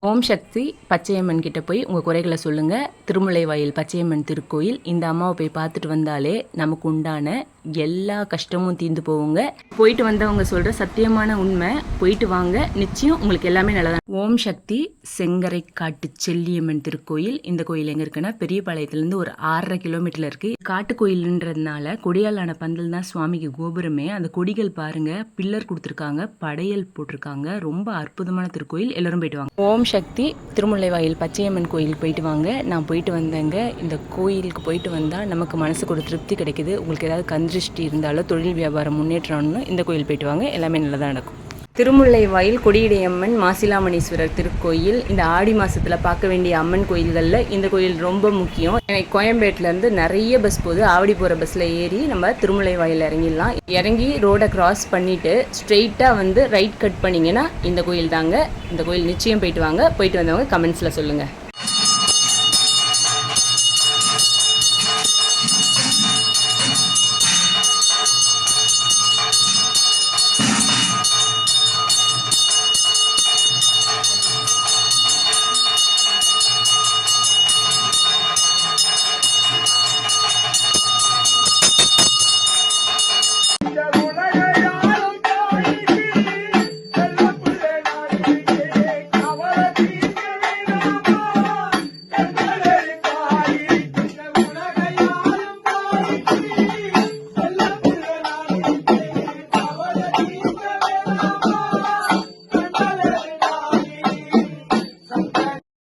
ஓம் சக்தி பச்சையம்மன் கிட்ட போய் உங்கள் குறைகளை சொல்லுங்கள். திருமுல்லைவாயில் பச்சையம்மன் திருக்கோயில். இந்த அம்மாவை போய் பார்த்துட்டு வந்தாலே நமக்கு உண்டான எல்லா கஷ்டமும் தீர்ந்து போவுங்க. போயிட்டு வந்தவங்க சொல்கிற சத்தியமான உண்மை. போயிட்டு வாங்க, நிச்சயம் உங்களுக்கு எல்லாமே நல்லதான். ஓம் சக்தி செங்கரை காட்டு செல்லியம்மன் திருக்கோயில். இந்த கோயில் எங்கே இருக்குன்னா பெரியபாளையத்துலேருந்து ஒரு 6.5 கிலோமீட்டரில் இருக்குது. காட்டு கோயில்ன்றதுனால கொடியாலான பந்தல் தான் சுவாமிக்கு கோபுரமே. அந்த கொடிகள் பாருங்கள், பில்லர் கொடுத்துருக்காங்க, படையல் போட்டிருக்காங்க. ரொம்ப அற்புதமான திருக்கோயில். எல்லோரும் போயிட்டு வாங்க. ஓம் சக்தி திருமுல்லைவாயில் பச்சையம்மன் கோயிலுக்கு போயிட்டு வாங்க. நான் போயிட்டு வந்தேங்க. இந்த கோயிலுக்கு போயிட்டு வந்தால் நமக்கு மனசுக்கு ஒரு திருப்தி கிடைக்குது. உங்களுக்கு ஏதாவது கந்திருஷ்டி இருந்தாலும் தொழில் வியாபாரம் முன்னேற்றம்னு இந்த கோயில் போயிட்டு வாங்க, எல்லாமே நல்லதாக நடக்கும். திருமுல்லைவாயில் கொடியுடையம்மன் மாசிலாமணீஸ்வரர் திருக்கோயில். இந்த ஆடி மாதத்தில் பார்க்க வேண்டிய அம்மன் கோயில்களில் இந்த கோயில் ரொம்ப முக்கியம். எனக்கு கோயம்பேட்டிலேருந்து நிறைய பஸ் போகுது. ஆவடி போகிற பஸ்ஸில் ஏறி நம்ம திருமுல்லைவாயில் இறங்கிடலாம். இறங்கி ரோடை கிராஸ் பண்ணிவிட்டு ஸ்ட்ரெயிட்டாக வந்து ரைட் கட் பண்ணிங்கன்னா இந்த கோயில் தாங்க. இந்த கோயில் நிச்சயம் போயிட்டு வாங்க. போயிட்டு வந்தவங்க கமெண்ட்ஸில் சொல்லுங்கள்.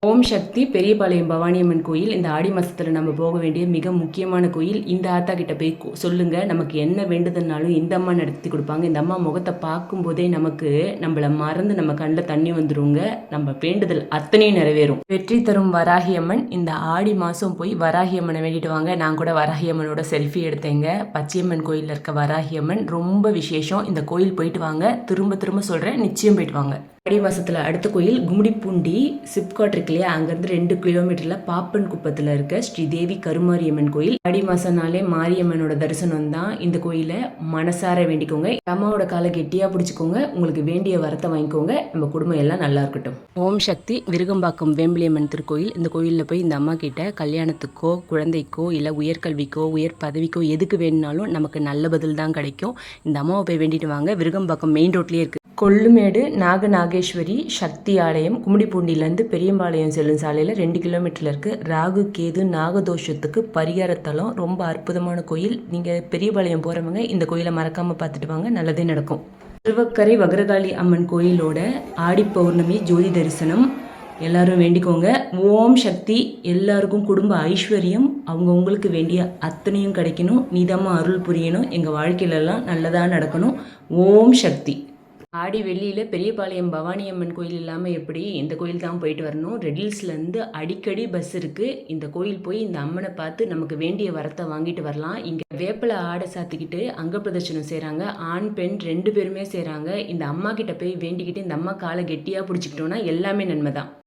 ஓம் சக்தி பெரியபாளையம் பவானியம்மன் கோயில். இந்த ஆடி மாதத்தில் நம்ம போக வேண்டிய மிக முக்கியமான கோயில். இந்த ஆத்தா கிட்ட போய் சொல்லுங்கள், நமக்கு என்ன வேண்டுதுன்னாலும் இந்த அம்மா நடத்தி கொடுப்பாங்க. இந்த அம்மா முகத்தை பார்க்கும்போதே நமக்கு நம்மளை மறந்து நம்ம கண்ணில் தண்ணி வந்துருங்க. நம்ம வேண்டுதல் அத்தனையும் நிறைவேறும். வெற்றி தரும் வராகியம்மன். இந்த ஆடி மாதம் போய் வராகியம்மனை வேண்டிட்டு வாங்க. நான் கூட வராகியம்மனோட செல்ஃபி எடுத்தேங்க. பச்சையம்மன் கோயிலில் இருக்க வராகியம்மன் ரொம்ப விசேஷம். இந்த கோயில் போயிட்டு வாங்க. திரும்ப திரும்ப சொல்கிறேன், நிச்சயம் போயிட்டு வாங்க. ஆடி மாதத்தில் அடுத்த கோயில் கும்மிடிப்பூண்டி சிப்காட் இருக்கு இல்லையா, அங்கேருந்து 2 கிலோமீட்டரில் பாப்பன் குப்பத்தில் இருக்க ஸ்ரீதேவி கருமாரியம்மன் கோயில். ஆடி மாதம்னாலே மாரியம்மனோட தரிசனம் தான். இந்த கோயிலை மனசார வேண்டிக்கோங்க. அம்மாவோட காலை கெட்டியாக பிடிச்சிக்கோங்க. உங்களுக்கு வேண்டிய வரத்தை வாங்கிக்கோங்க. நம்ம குடும்பம் எல்லாம் நல்லா இருக்கட்டும். ஓம் சக்தி விருகம்பாக்கம் வேம்பிலியம்மன் திருக்கோயில். இந்த கோயிலில் போய் இந்த அம்மா கிட்ட கல்யாணத்துக்கோ குழந்தைக்கோ இல்லை உயர்கல்விக்கோ உயர் பதவிக்கோ எதுக்கு வேணுனாலும் நமக்கு நல்ல பதில் தான் கிடைக்கும். இந்த அம்மாவை போய் வேண்டிட்டு வாங்க. விருகம்பாக்கம் மெயின் ரோட்லேயே இருக்குது. கொள்ளுமேடு நாகநாகேஸ்வரி சக்தி ஆலயம் கும்மிடிப்பூண்டிலேருந்து பெரியம்பாளையம் செல்லும் சாலையில் 2 கிலோமீட்டரில் இருக்குது. ராகு கேது நாகதோஷத்துக்கு பரிகாரத்தலம். ரொம்ப அற்புதமான கோயில். நீங்கள் பெரியபாளையம் போகிறவங்க இந்த கோயிலை மறக்காமல் பார்த்துட்டு வாங்க, நல்லதே நடக்கும். திருவக்கரை வக்ரகாளி அம்மன் கோயிலோட ஆடி பௌர்ணமி ஜோதி தரிசனம் எல்லாரும் வேண்டிக்கோங்க. ஓம் சக்தி. எல்லாருக்கும் குடும்ப ஐஸ்வர்யம் அவங்கவுங்களுக்கு வேண்டிய அத்தனையும் கிடைக்கணும். நீதமாக அருள் புரியணும். எங்கள் வாழ்க்கையிலலாம் நல்லதாக நடக்கணும். ஓம் சக்தி. ஆடி வெள்ளியில் பெரியபாளையம் பவானியம்மன் கோயில் இல்லாமல் எப்படி? இந்த கோயில் தான் போயிட்டு வரணும். ரெடில்ஸ்லேருந்து அடிக்கடி பஸ் இருக்குது. இந்த கோயில் போய் இந்த அம்மனை பார்த்து நமக்கு வேண்டிய வரத்தை வாங்கிட்டு வரலாம். இங்கே வேப்பிலை ஆடை சாத்திக்கிட்டு அங்க பிரதர்ஷனம் செய்கிறாங்க. ஆண் பெண் 2 பேருமே செய்கிறாங்க. இந்த அம்மா கிட்ட போய் வேண்டிக்கிட்டு இந்த அம்மா காலை கெட்டியாக பிடிச்சிக்கிட்டோன்னா எல்லாமே நன்மை தான்.